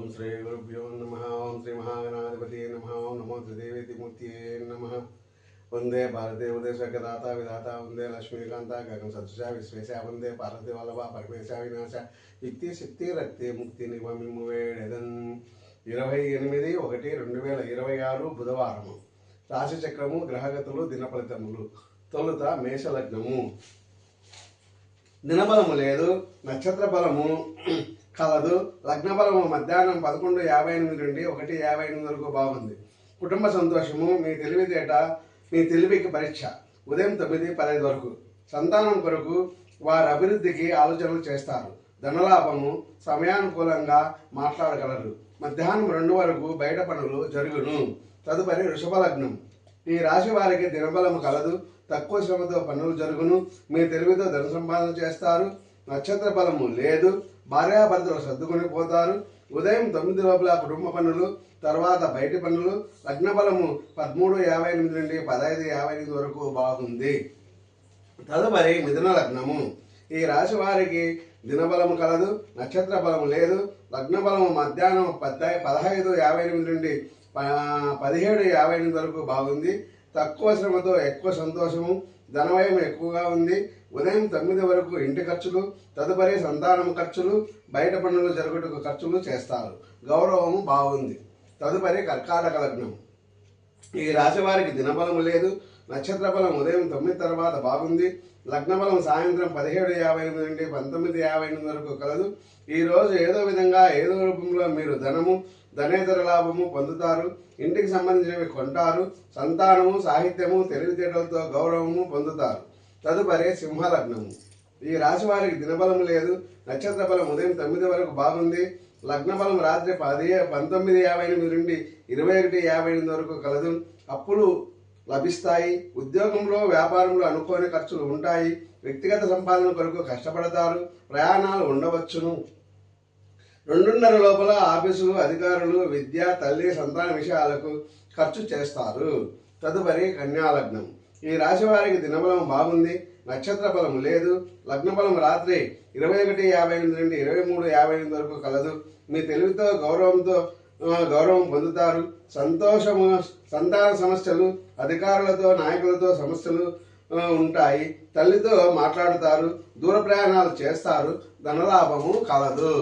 श्री गुरुभ्यो नमः। ओं श्री महागणाधिपति नमः। ओं नमो त्रिदेवेतिमूर्तये नमः। वंदे भारते उदयस्वर्गदाता विधाता वंदे लक्ष्मीकांता गगन सदृशा विश्वेशा वंदे पार्वती वल्लभा परमेशा विनाशा యుక్తి శక్తి రక్తి ముక్తి నిగమమిమ్ము వేడెదన్ 28/1/2026 బుధవారము. రాశి చక్రము, గ్రహగతులు, దిన ఫలితములు. తొలుత మేషలగ్నము. దినబలము లేదు, నక్షత్ర బలము కలదు. లగ్న బలము మధ్యాహ్నం 11:58 నుండి 1:58 వరకు బాగుంది. కుటుంబ సంతోషము. మీ తెలివితేట మీ తెలివికి పరీక్ష. ఉదయం 9:15 వరకు. సంతానం కొరకు వారి అభివృద్ధికి ఆలోచనలు చేస్తారు. ధనలాభము. సమయానుకూలంగా మాట్లాడగలరు. మధ్యాహ్నం 2 వరకు బయట పనులు జరుగును. తదుపరి వృషభ లగ్నం. ఈ రాశి వారికి దినబలము కలదు. తక్కువ శ్రమతో పనులు జరుగును. మీ తెలివితో ధన సంపాదన చేస్తారు. నక్షత్ర బలము లేదు. భార్యాభర్తలు సర్దుకొని పోతారు. ఉదయం 9 లోపల కుటుంబ పనులు, తర్వాత బయటి పనులు. లగ్న బలము 13:58 నుండి 15:58 వరకు బాగుంది. తదుపరి మిథున లగ్నము. ఈ రాశి వారికి దినబలము కలదు. నక్షత్ర బలము లేదు. లగ్న బలము మధ్యాహ్నం 15:58 నుండి 17:58 వరకు బాగుంది. తక్కువ శ్రమతో ఎక్కువ సంతోషము. ధనవ్యయం ఎక్కువగా ఉంది. ఉదయం 9 వరకు ఇంటి ఖర్చులు, తదుపరి సంతానం ఖర్చులు, బయట పనులు జరుగుటకు ఖర్చులు చేస్తారు. గౌరవము బాగుంది. తదుపరి కర్కాటక లగ్నం. ఈ రాశి వారికి దినబలము లేదు. నక్షత్ర బలం ఉదయం 9 తర్వాత బాగుంది. లగ్న బలం సాయంత్రం 17:58 నుండి 19:58 వరకు కలదు. ఈ రోజు ఏదో విధంగా ఏదో రూపంలో మీరు ధనము, ధనేతర లాభము పొందుతారు. ఇంటికి సంబంధించినవి కొంటారు. సంతానము, సాహిత్యము, తెలివితేటలతో గౌరవము పొందుతారు. తదుపరి సింహలగ్నము. ఈ రాశి వారికి దినబలము లేదు. నక్షత్ర బలం ఉదయం 9 వరకు బాగుంది. లగ్న బలం రాత్రి 19:58 నుండి 21:58 వరకు కలదు. అప్పులు లభిస్తాయి. ఉద్యోగంలో, వ్యాపారంలో అనుకోని ఖర్చులు ఉంటాయి. వ్యక్తిగత సంపాదన కొరకు కష్టపడతారు. ప్రయాణాలు ఉండవచ్చును. 2:30 లోపల ఆఫీసులు, అధికారులు, విద్య, తల్లి, సంతాన విషయాలకు ఖర్చు చేస్తారు. తదుపరి కన్యాలగ్నం. ఈ రాశి వారికి దినబలం బాగుంది. నక్షత్ర బలం లేదు. లగ్న బలం రాత్రి 21:58 నుండి 23:58 వరకు కలదు. మీ తెలివితో గౌరవం పొందుతారు. సంతోషము. సంతాన సమస్యలు, అధికారులతో, నాయకులతో సమస్యలు ఉంటాయి. తల్లితో మాట్లాడుతారు. దూర ప్రయాణాలు చేస్తారు. ధనలాభము కలదు.